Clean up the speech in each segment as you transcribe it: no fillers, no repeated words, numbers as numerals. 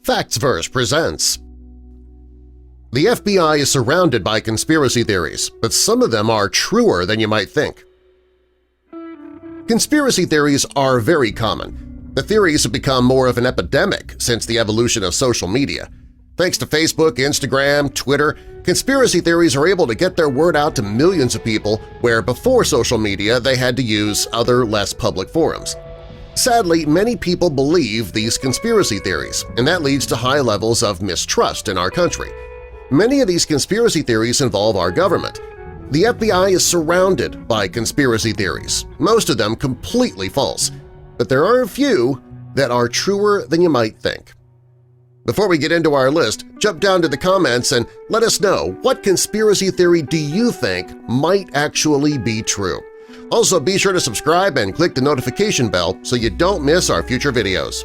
Factsverse presents. The FBI is surrounded by conspiracy theories, but some of them are truer than you might think. Conspiracy theories are very common. The theories have become more of an epidemic since the evolution of social media. Thanks to Facebook, Instagram, Twitter, conspiracy theories are able to get their word out to millions of people where before social media they had to use other, less public forums. Sadly, many people believe these conspiracy theories, and that leads to high levels of mistrust in our country. Many of these conspiracy theories involve our government. The FBI is surrounded by conspiracy theories, most of them completely false, but there are a few that are truer than you might think. Before we get into our list, jump down to the comments and let us know what conspiracy theory do you think might actually be true. Also, be sure to subscribe and click the notification bell so you don't miss our future videos.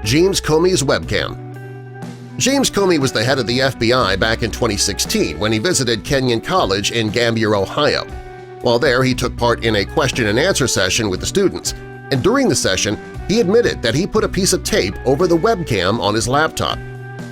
James Comey's webcam. James Comey was the head of the FBI back in 2016 when he visited Kenyon College in Gambier, Ohio. While there, he took part in a question-and-answer session with the students, and during the session, he admitted that he put a piece of tape over the webcam on his laptop.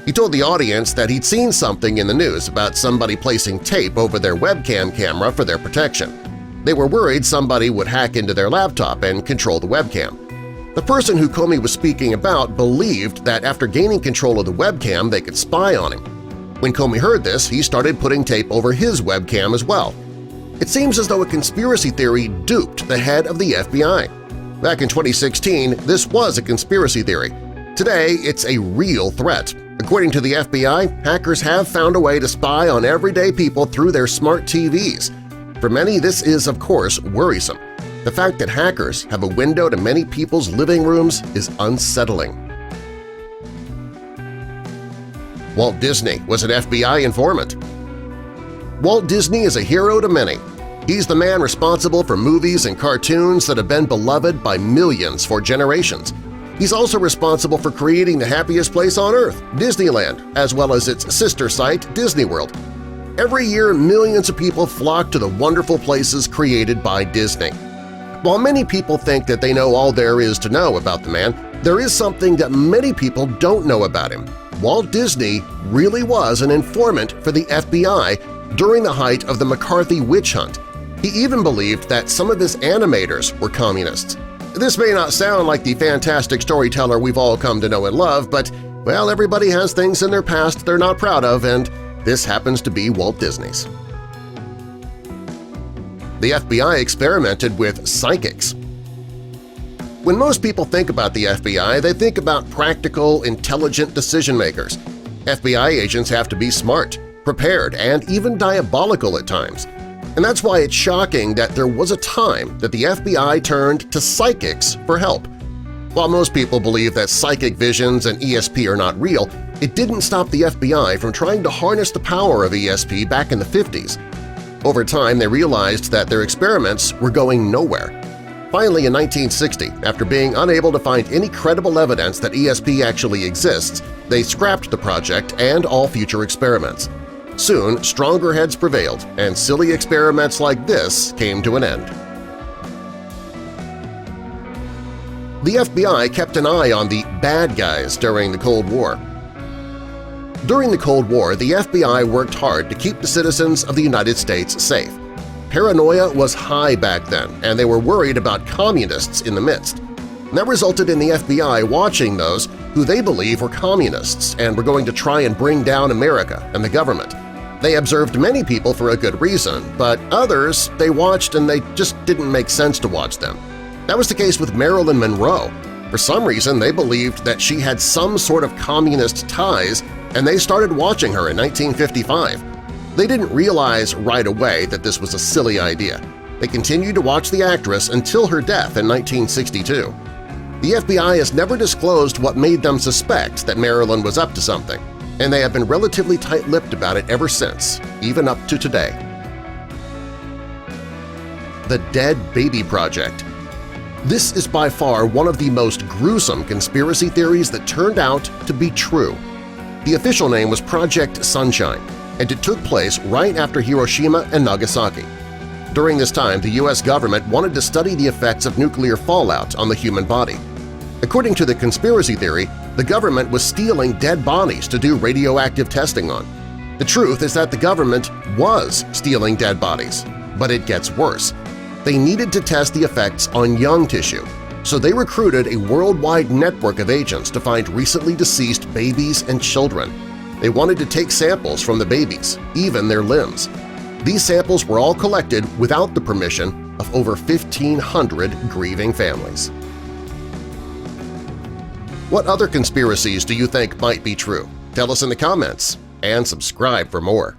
He told the audience that he'd seen something in the news about somebody placing tape over their webcam camera for their protection. They were worried somebody would hack into their laptop and control the webcam. The person who Comey was speaking about believed that after gaining control of the webcam they could spy on him. When Comey heard this, he started putting tape over his webcam as well. It seems as though a conspiracy theory duped the head of the FBI. Back in 2016, this was a conspiracy theory. Today, it's a real threat. According to the FBI, hackers have found a way to spy on everyday people through their smart TVs. For many, this is, of course, worrisome. The fact that hackers have a window to many people's living rooms is unsettling. Walt Disney was an FBI informant. Walt Disney is a hero to many. He's the man responsible for movies and cartoons that have been beloved by millions for generations. He's also responsible for creating the happiest place on Earth, Disneyland, as well as its sister site, Disney World. Every year, millions of people flock to the wonderful places created by Disney. While many people think that they know all there is to know about the man, there is something that many people don't know about him. Walt Disney really was an informant for the FBI during the height of the McCarthy witch hunt. He even believed that some of his animators were communists. This may not sound like the fantastic storyteller we've all come to know and love, but, well, everybody has things in their past they're not proud of, and this happens to be Walt Disney's. The FBI experimented with psychics. When most people think about the FBI, they think about practical, intelligent decision-makers. FBI agents have to be smart, prepared, and even diabolical at times. And that's why it's shocking that there was a time that the FBI turned to psychics for help. While most people believe that psychic visions and ESP are not real, it didn't stop the FBI from trying to harness the power of ESP back in the 50s. Over time, they realized that their experiments were going nowhere. Finally, in 1960, after being unable to find any credible evidence that ESP actually exists, they scrapped the project and all future experiments. Soon, stronger heads prevailed, and silly experiments like this came to an end. The FBI kept an eye on the bad guys during the Cold War. During the Cold War, the FBI worked hard to keep the citizens of the United States safe. Paranoia was high back then, and they were worried about communists in the midst. That resulted in the FBI watching those who they believe were communists and were going to try and bring down America and the government. They observed many people for a good reason, but others they watched and they just didn't make sense to watch them. That was the case with Marilyn Monroe. For some reason, they believed that she had some sort of communist ties, and they started watching her in 1955. They didn't realize right away that this was a silly idea. They continued to watch the actress until her death in 1962. The FBI has never disclosed what made them suspect that Marilyn was up to something, and they have been relatively tight-lipped about it ever since, even up to today. The Dead Baby Project. This is by far one of the most gruesome conspiracy theories that turned out to be true. The official name was Project Sunshine, and it took place right after Hiroshima and Nagasaki. During this time, the U.S. government wanted to study the effects of nuclear fallout on the human body. According to the conspiracy theory, the government was stealing dead bodies to do radioactive testing on. The truth is that the government was stealing dead bodies, but it gets worse. They needed to test the effects on young tissue, so they recruited a worldwide network of agents to find recently deceased babies and children. They wanted to take samples from the babies, even their limbs. These samples were all collected without the permission of over 1,500 grieving families. What other conspiracies do you think might be true? Tell us in the comments and subscribe for more.